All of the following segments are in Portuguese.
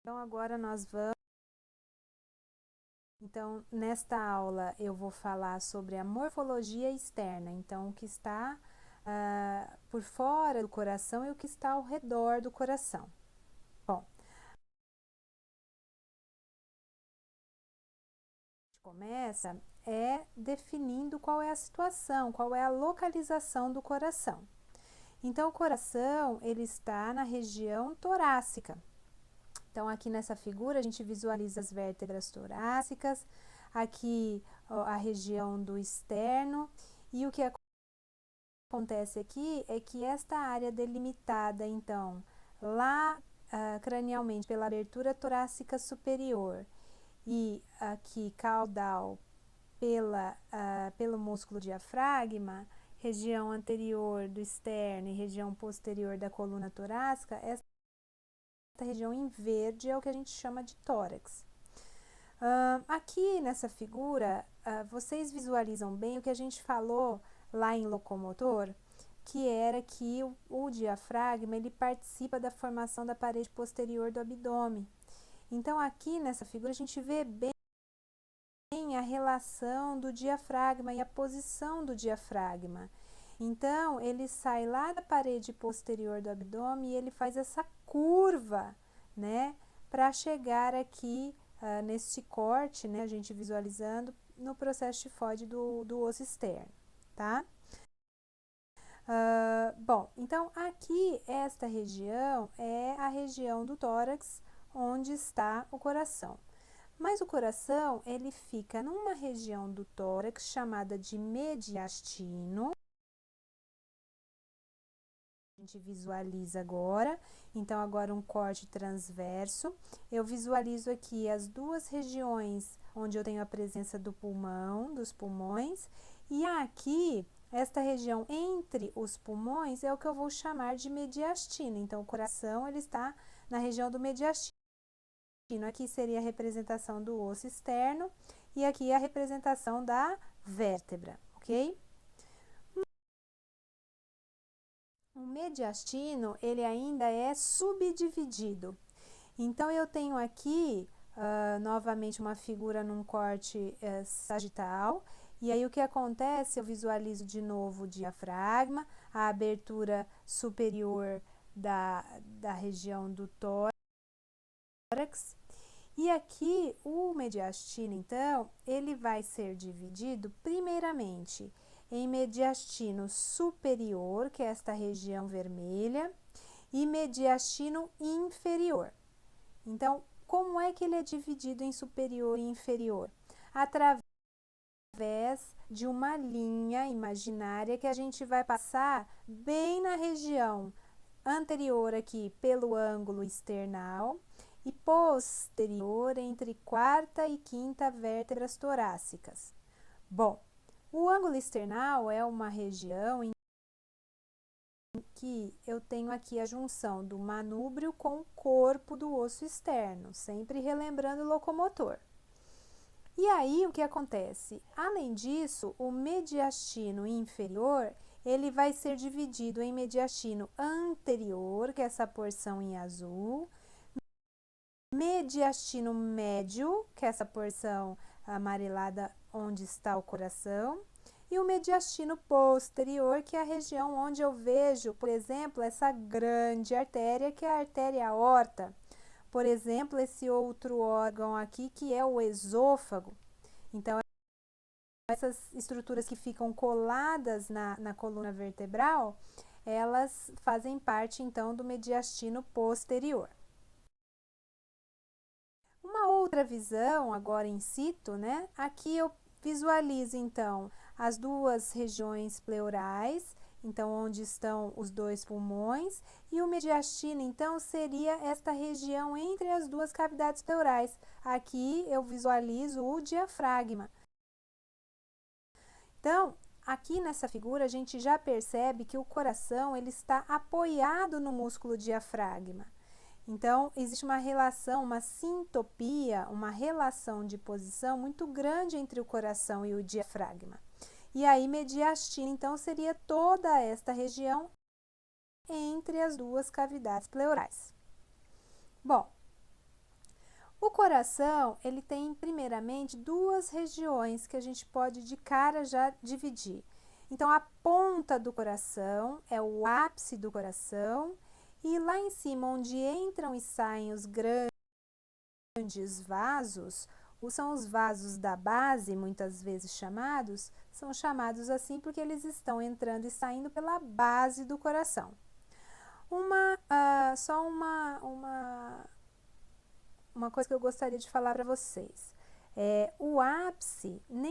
Então, agora nós vamos. Então, nesta aula eu vou falar sobre a morfologia externa. Então, o que está por fora do coração e o que está ao redor do coração. Bom, a gente começa definindo qual é a situação, qual é a localização do coração. Então, o coração, ele está na região torácica. Então, aqui nessa figura, a gente visualiza as vértebras torácicas, aqui a região do externo, e o que acontece aqui é que esta área delimitada, então, lá cranialmente pela abertura torácica superior e aqui caudal pelo músculo diafragma, região anterior do externo e região posterior da coluna torácica, essa região em verde é o que a gente chama de tórax. Aqui nessa figura, vocês visualizam bem o que a gente falou lá em locomotor, que era que o diafragma ele participa da formação da parede posterior do abdômen. Então, aqui nessa figura, a gente vê bem a relação do diafragma e a posição do diafragma. Então, ele sai lá da parede posterior do abdômen e ele faz essa curva, né, para chegar aqui nesse corte, né, a gente visualizando no processo tifoide do osso externo, tá? Bom, então aqui esta região é a região do tórax onde está o coração. Mas o coração, ele fica numa região do tórax chamada de mediastino. A gente visualiza agora, então agora um corte transverso. Eu visualizo aqui as duas regiões onde eu tenho a presença do pulmão, dos pulmões, e aqui, esta região entre os pulmões é o que eu vou chamar de mediastino. Então, o coração, ele está na região do mediastino. Aqui seria a representação do osso externo e aqui a representação da vértebra, ok? O mediastino, ele ainda é subdividido. Então, eu tenho aqui, novamente, uma figura num corte sagital. E aí, o que acontece? Eu visualizo de novo o diafragma, a abertura superior da região do tórax. E aqui, o mediastino, então, ele vai ser dividido, primeiramente, em mediastino superior, que é esta região vermelha, e mediastino inferior. Então, como é que ele é dividido em superior e inferior? Através de uma linha imaginária que a gente vai passar bem na região anterior aqui pelo ângulo external e posterior entre quarta e quinta vértebras torácicas. Bom, o ângulo external é uma região em que eu tenho aqui a junção do manúbrio com o corpo do osso externo, sempre relembrando o locomotor. E aí, o que acontece? Além disso, o mediastino inferior, ele vai ser dividido em mediastino anterior, que é essa porção em azul, mediastino médio, que é essa porção amarelada onde está o coração, e o mediastino posterior, que é a região onde eu vejo, por exemplo, essa grande artéria, que é a artéria aorta. Por exemplo, esse outro órgão aqui, que é o esôfago. Então, essas estruturas que ficam coladas na coluna vertebral, elas fazem parte, então, do mediastino posterior. Uma outra visão, agora in situ, né? Aqui eu visualizo, então, as duas regiões pleurais, então, onde estão os dois pulmões, e o mediastino, então, seria esta região entre as duas cavidades pleurais. Aqui eu visualizo o diafragma. Então, aqui nessa figura, a gente já percebe que o coração ele está apoiado no músculo diafragma. Então, existe uma relação, uma sintopia, uma relação de posição muito grande entre o coração e o diafragma. E aí, mediastino, então, seria toda esta região entre as duas cavidades pleurais. Bom, coração, ele tem primeiramente duas regiões que a gente pode de cara já dividir. Então, a ponta do coração é o ápice do coração e lá em cima, onde entram e saem os grandes vasos, são os vasos da base, muitas vezes chamados, são chamados assim porque eles estão entrando e saindo pela base do coração. Só uma coisa que eu gostaria de falar para vocês. O ápice, nem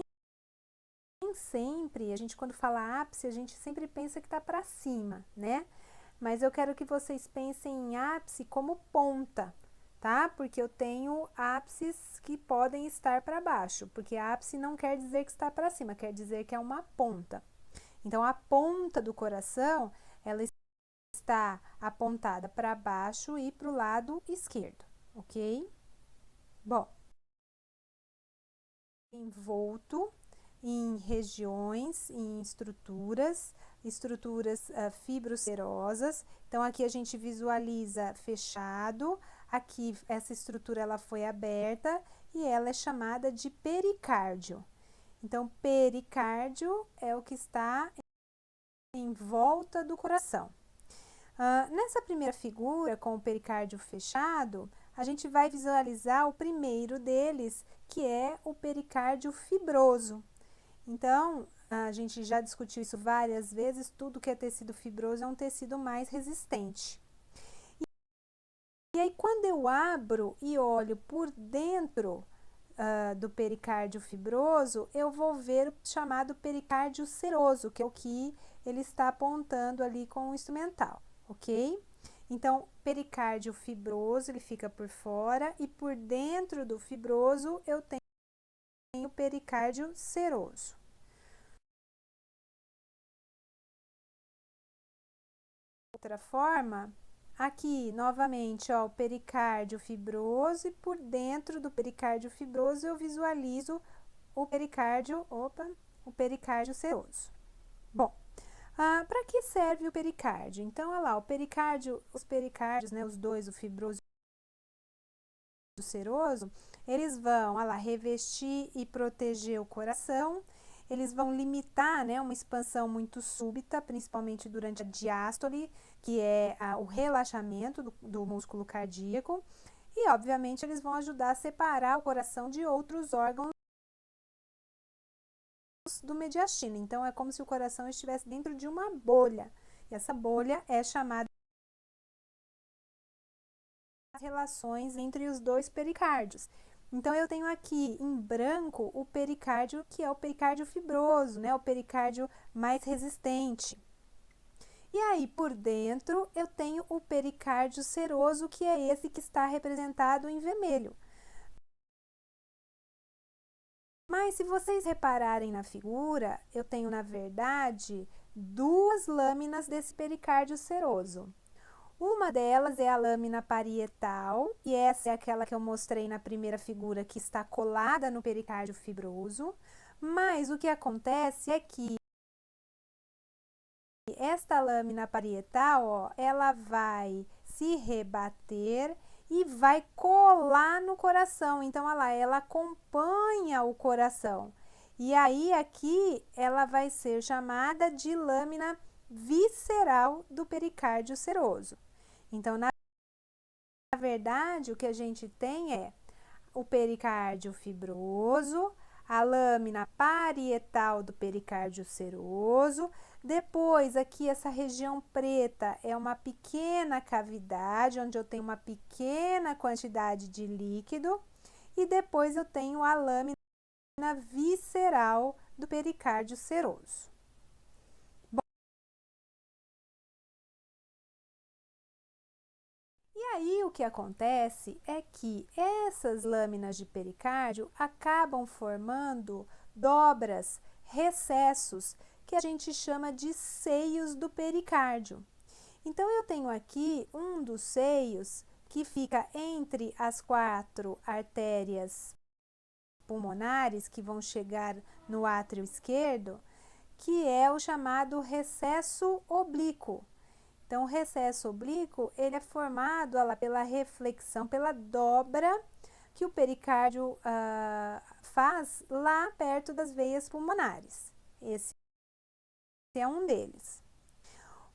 sempre, a gente quando fala ápice, a gente sempre pensa que está para cima, né? Mas eu quero que vocês pensem em ápice como ponta, tá? Porque eu tenho ápices que podem estar para baixo, porque ápice não quer dizer que está para cima, quer dizer que é uma ponta. Então, a ponta do coração, ela está apontada para baixo e para o lado esquerdo, ok? Bom, envolto em regiões, em estruturas fibrocerosas. Então, aqui a gente visualiza fechado, aqui essa estrutura ela foi aberta e ela é chamada de pericárdio. Então, pericárdio é o que está em volta do coração. Nessa primeira figura, com o pericárdio fechado, a gente vai visualizar o primeiro deles, que é o pericárdio fibroso. Então, a gente já discutiu isso várias vezes, tudo que é tecido fibroso é um tecido mais resistente. E aí, quando eu abro e olho por dentro do pericárdio fibroso, eu vou ver o chamado pericárdio seroso, que é o que ele está apontando ali com o instrumental, ok? Então, pericárdio fibroso, ele fica por fora, e por dentro do fibroso eu tenho o pericárdio seroso. Outra forma, aqui novamente, ó, o pericárdio fibroso, e por dentro do pericárdio fibroso eu visualizo o pericárdio seroso. Bom, para que serve o pericárdio? Então, olha lá, os pericárdios, né, os dois, o fibroso e o seroso, eles vão, olha lá, revestir e proteger o coração. Eles vão limitar, né, uma expansão muito súbita, principalmente durante a diástole, que é o relaxamento do músculo cardíaco. E, obviamente, eles vão ajudar a separar o coração de outros órgãos do mediastino. Então, é como se o coração estivesse dentro de uma bolha. E essa bolha é chamada de relações entre os dois pericárdios. Então, eu tenho aqui em branco o pericárdio, que é o pericárdio fibroso, né? O pericárdio mais resistente. E aí, por dentro, eu tenho o pericárdio seroso, que é esse que está representado em vermelho. Mas, se vocês repararem na figura, eu tenho, na verdade, duas lâminas desse pericárdio seroso. Uma delas é a lâmina parietal, e essa é aquela que eu mostrei na primeira figura, que está colada no pericárdio fibroso. Mas o que acontece é que esta lâmina parietal, ó, ela vai se rebater e vai colar no coração. Então, olha lá, ela acompanha o coração. E aí, aqui, ela vai ser chamada de lâmina visceral do pericárdio seroso. Então, na verdade, o que a gente tem é o pericárdio fibroso, a lâmina parietal do pericárdio seroso. Depois, aqui, essa região preta é uma pequena cavidade, onde eu tenho uma pequena quantidade de líquido. E depois eu tenho a lâmina visceral do pericárdio seroso. E aí, o que acontece é que essas lâminas de pericárdio acabam formando dobras, recessos, que a gente chama de seios do pericárdio. Então, eu tenho aqui um dos seios que fica entre as 4 artérias pulmonares que vão chegar no átrio esquerdo, que é o chamado recesso oblíquo. Então, o recesso oblíquo, ele é formado pela reflexão, pela dobra que o pericárdio faz lá perto das veias pulmonares. Esse é um deles.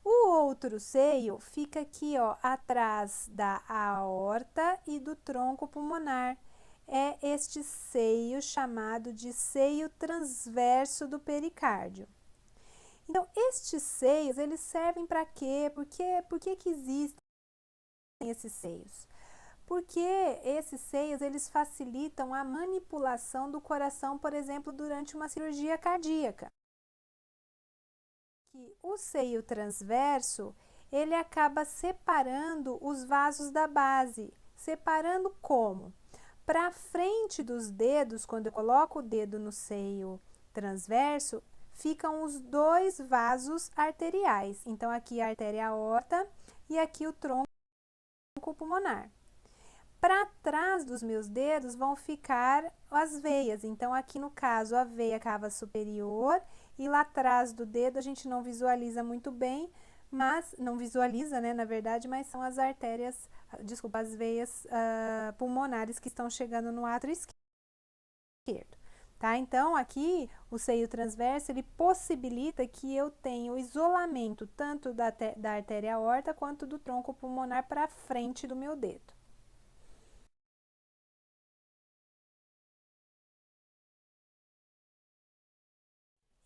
O outro seio fica aqui, ó, atrás da aorta e do tronco pulmonar. É este seio chamado de seio transverso do pericárdio. Então, estes seios, eles servem para quê? Por que existem esses seios? Porque esses seios, eles facilitam a manipulação do coração, por exemplo, durante uma cirurgia cardíaca. O seio transverso, ele acaba separando os vasos da base. Separando como? Para frente dos dedos, quando eu coloco o dedo no seio transverso, ficam os dois vasos arteriais. Então, aqui a artéria aorta e aqui o tronco pulmonar. Para trás dos meus dedos vão ficar as veias. Então, aqui no caso, a veia cava superior e lá atrás do dedo a gente não visualiza muito bem, mas não visualiza, né, na verdade, mas são as artérias, desculpa, as veias pulmonares que estão chegando no átrio esquerdo. Tá? Então, aqui o seio transverso, ele possibilita que eu tenha o isolamento tanto da artéria aorta quanto do tronco pulmonar para frente do meu dedo.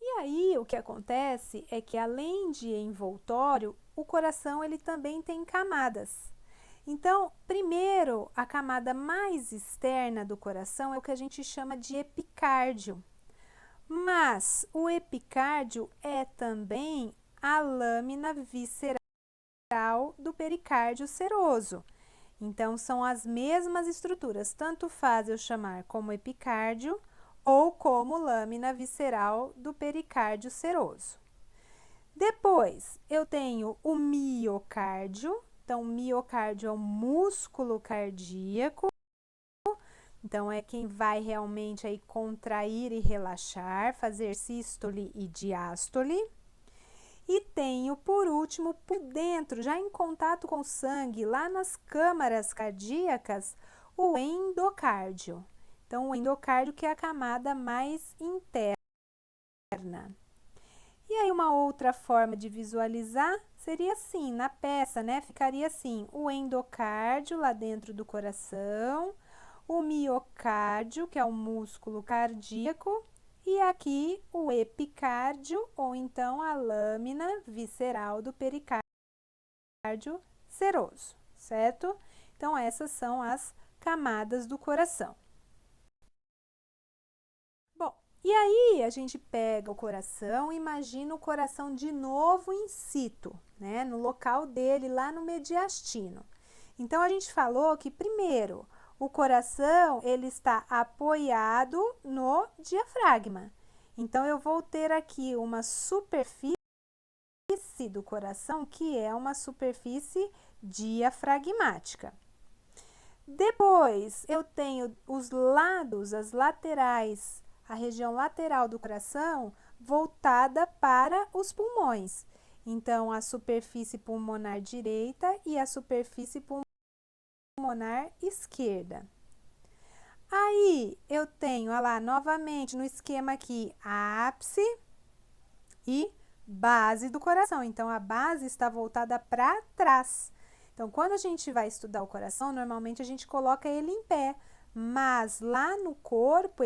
E aí, o que acontece é que, além de envoltório, o coração ele também tem camadas. Então, primeiro, a camada mais externa do coração é o que a gente chama de epicárdio. Mas o epicárdio é também a lâmina visceral do pericárdio seroso. Então, são as mesmas estruturas, tanto faz eu chamar como epicárdio ou como lâmina visceral do pericárdio seroso. Depois, eu tenho o miocárdio. Então, o miocárdio é o músculo cardíaco. Então, é quem vai realmente aí contrair e relaxar, fazer sístole e diástole. E tenho, por último, por dentro, já em contato com o sangue, lá nas câmaras cardíacas, o endocárdio. Então, o endocárdio que é a camada mais interna. E aí, uma outra forma de visualizar seria assim, na peça, né? Ficaria assim, o endocárdio lá dentro do coração, o miocárdio, que é o músculo cardíaco, e aqui o epicárdio, ou então a lâmina visceral do pericárdio seroso, certo? Então, essas são as camadas do coração. Bom, e aí a gente pega o coração, imagina o coração de novo in situ, né? No local dele, lá no mediastino. Então, a gente falou que, primeiro, o coração, ele está apoiado no diafragma. Então, eu vou ter aqui uma superfície do coração, que é uma superfície diafragmática. Depois, eu tenho os lados, as laterais, a região lateral do coração voltada para os pulmões. Então, a superfície pulmonar direita e a superfície pulmonar esquerda. Aí, eu tenho, olha lá, novamente no esquema aqui, ápice e base do coração. Então, a base está voltada para trás. Então, quando a gente vai estudar o coração, normalmente a gente coloca ele em pé, mas lá no corpo,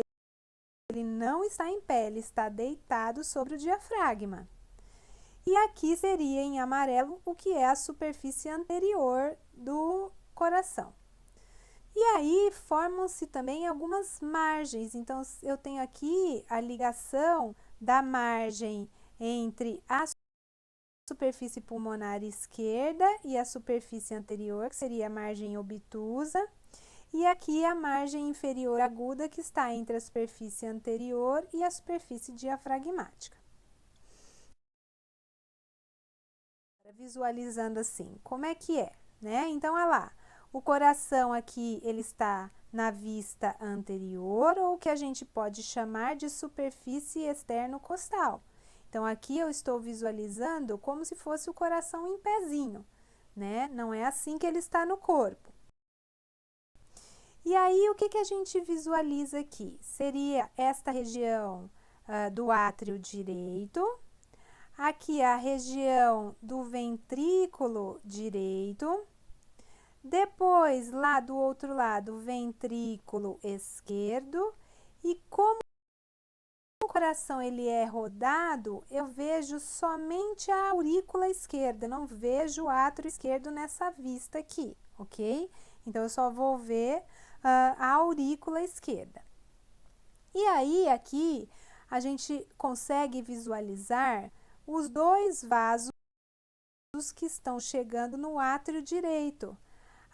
ele não está em pé, ele está deitado sobre o diafragma. E aqui seria em amarelo o que é a superfície anterior do coração. E aí formam-se também algumas margens. Então, eu tenho aqui a ligação da margem entre a superfície pulmonar esquerda e a superfície anterior, que seria a margem obtusa. E aqui a margem inferior aguda, que está entre a superfície anterior e a superfície diafragmática. Visualizando assim, como é que é, né? Então, olha lá, o coração aqui, ele está na vista anterior, ou o que a gente pode chamar de superfície externo-costal. Então, aqui eu estou visualizando como se fosse o coração em pezinho, né? Não é assim que ele está no corpo. E aí, o que a gente visualiza aqui? Seria esta região do átrio direito, aqui a região do ventrículo direito, depois, lá do outro lado, ventrículo esquerdo, e como o coração ele é rodado, eu vejo somente a aurícula esquerda, não vejo o átrio esquerdo nessa vista aqui, ok? Então, eu só vou ver a aurícula esquerda. E aí, aqui, a gente consegue visualizar os dois vasos que estão chegando no átrio direito.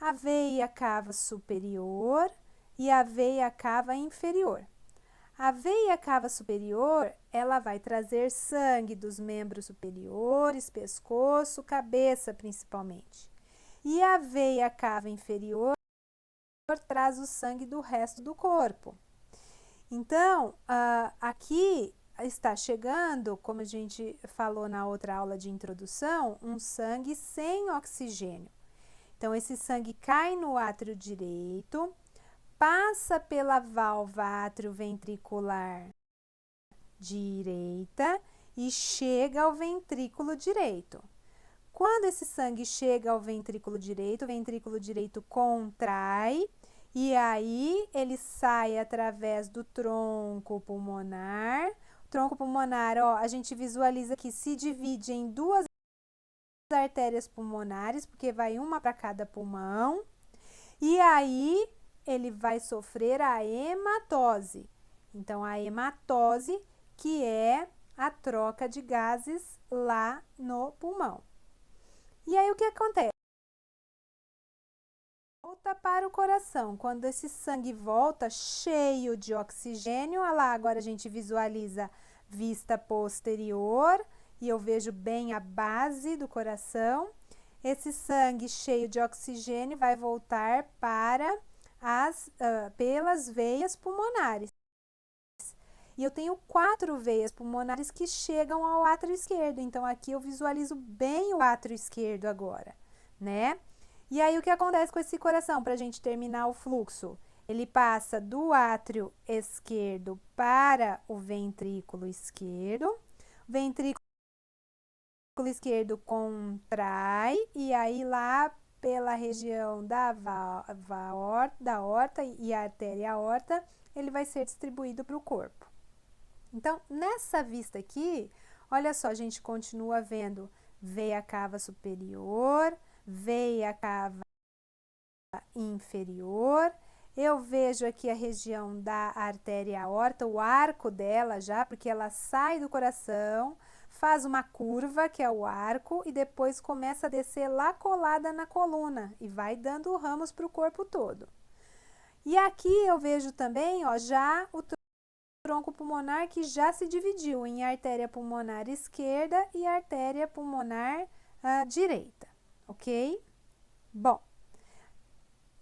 A veia cava superior e a veia cava inferior. A veia cava superior, ela vai trazer sangue dos membros superiores, pescoço, cabeça principalmente. E a veia cava inferior traz o sangue do resto do corpo. Então, aqui está chegando, como a gente falou na outra aula de introdução, um sangue sem oxigênio. Então, esse sangue cai no átrio direito, passa pela válvula atrioventricular direita e chega ao ventrículo direito. Quando esse sangue chega ao ventrículo direito, o ventrículo direito contrai e aí ele sai através do tronco pulmonar. O tronco pulmonar, ó, a gente visualiza que se divide em duas artérias pulmonares, porque vai uma para cada pulmão. E aí ele vai sofrer a hematose. Então, a hematose, que é a troca de gases lá no pulmão. E aí, o que acontece? Volta para o coração. Quando esse sangue volta cheio de oxigênio, olha lá, agora a gente visualiza vista posterior e eu vejo bem a base do coração. Esse sangue cheio de oxigênio vai voltar para pelas veias pulmonares. E eu tenho 4 veias pulmonares que chegam ao átrio esquerdo. Então, aqui eu visualizo bem o átrio esquerdo agora, né? E aí, o que acontece com esse coração para a gente terminar o fluxo? Ele passa do átrio esquerdo para o ventrículo esquerdo. O ventrículo esquerdo contrai e aí lá pela região da aorta e a artéria aorta, ele vai ser distribuído para o corpo. Então, nessa vista aqui, olha só, a gente continua vendo veia cava superior, veia cava inferior. Eu vejo aqui a região da artéria aorta, o arco dela já, porque ela sai do coração, faz uma curva, que é o arco, e depois começa a descer lá colada na coluna e vai dando ramos para o corpo todo. E aqui eu vejo também, ó, já o tronco pulmonar que já se dividiu em artéria pulmonar esquerda e artéria pulmonar direita, ok? Bom,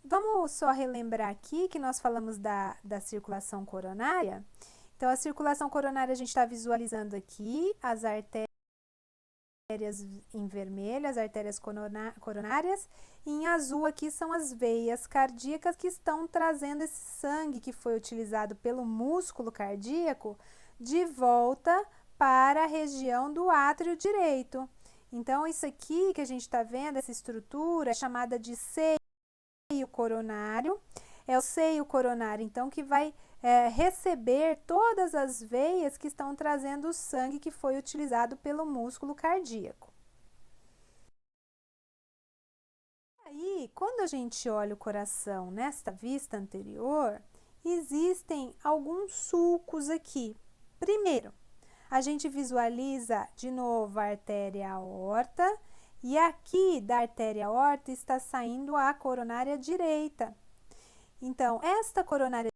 vamos só relembrar aqui que nós falamos da circulação coronária. Então, a circulação coronária a gente está visualizando aqui as artérias em vermelho, as artérias coronárias, e em azul aqui são as veias cardíacas que estão trazendo esse sangue que foi utilizado pelo músculo cardíaco de volta para a região do átrio direito. Então, isso aqui que a gente está vendo, essa estrutura é chamada de seio coronário. É o seio coronário, então, que vai receber todas as veias que estão trazendo o sangue que foi utilizado pelo músculo cardíaco. Aí, quando a gente olha o coração nesta vista anterior, existem alguns sulcos aqui. Primeiro, a gente visualiza de novo a artéria aorta e aqui da artéria aorta está saindo a coronária direita. Então, esta coronária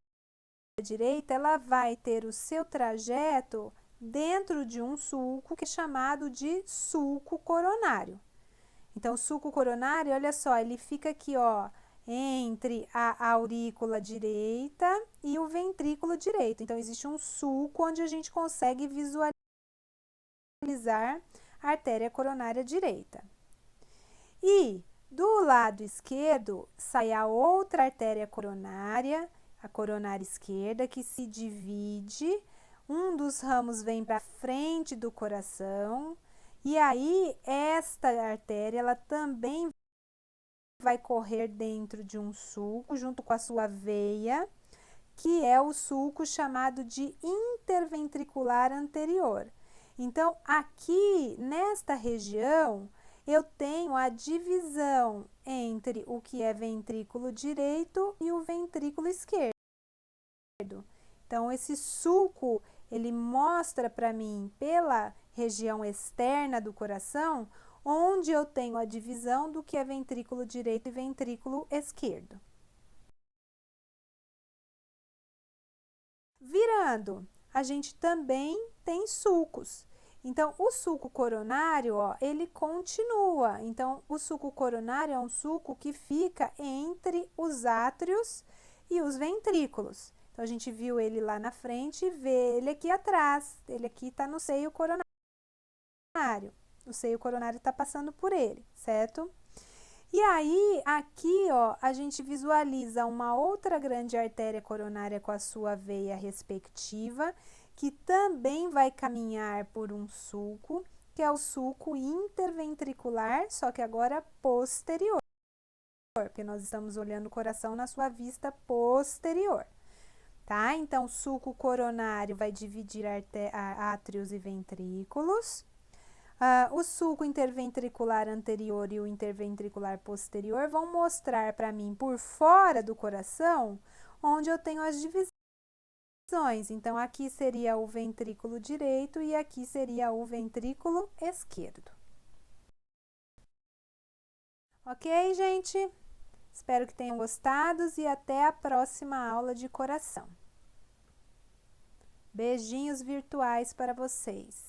direita, ela vai ter o seu trajeto dentro de um sulco que é chamado de sulco coronário. Então, o sulco coronário, olha só, ele fica aqui, ó, entre a aurícula direita e o ventrículo direito. Então, existe um sulco onde a gente consegue visualizar a artéria coronária direita. E Do lado esquerdo, sai a outra artéria coronária, a coronária esquerda, que se divide. Um dos ramos vem para frente do coração. E aí, esta artéria, ela também vai correr dentro de um sulco, junto com a sua veia, que é o sulco chamado de interventricular anterior. Então, aqui, nesta região, eu tenho a divisão entre o que é ventrículo direito e o ventrículo esquerdo. Então, esse sulco, ele mostra para mim, pela região externa do coração, onde eu tenho a divisão do que é ventrículo direito e ventrículo esquerdo. Virando, a gente também tem sulcos. Então, o sulco coronário, ó, ele continua. Então, o sulco coronário é um sulco que fica entre os átrios e os ventrículos. Então, a gente viu ele lá na frente e vê ele aqui atrás. Ele aqui está no seio coronário. O seio coronário está passando por ele, certo? E aí, aqui, ó, a gente visualiza uma outra grande artéria coronária com a sua veia respectiva, que também vai caminhar por um sulco, que é o sulco interventricular, só que agora posterior, porque nós estamos olhando o coração na sua vista posterior, tá? Então, o sulco coronário vai dividir átrios e ventrículos. O sulco interventricular anterior e o interventricular posterior vão mostrar para mim por fora do coração onde eu tenho as divisões. Então, aqui seria o ventrículo direito e aqui seria o ventrículo esquerdo. Ok, gente? Espero que tenham gostado e até a próxima aula de coração. Beijinhos virtuais para vocês.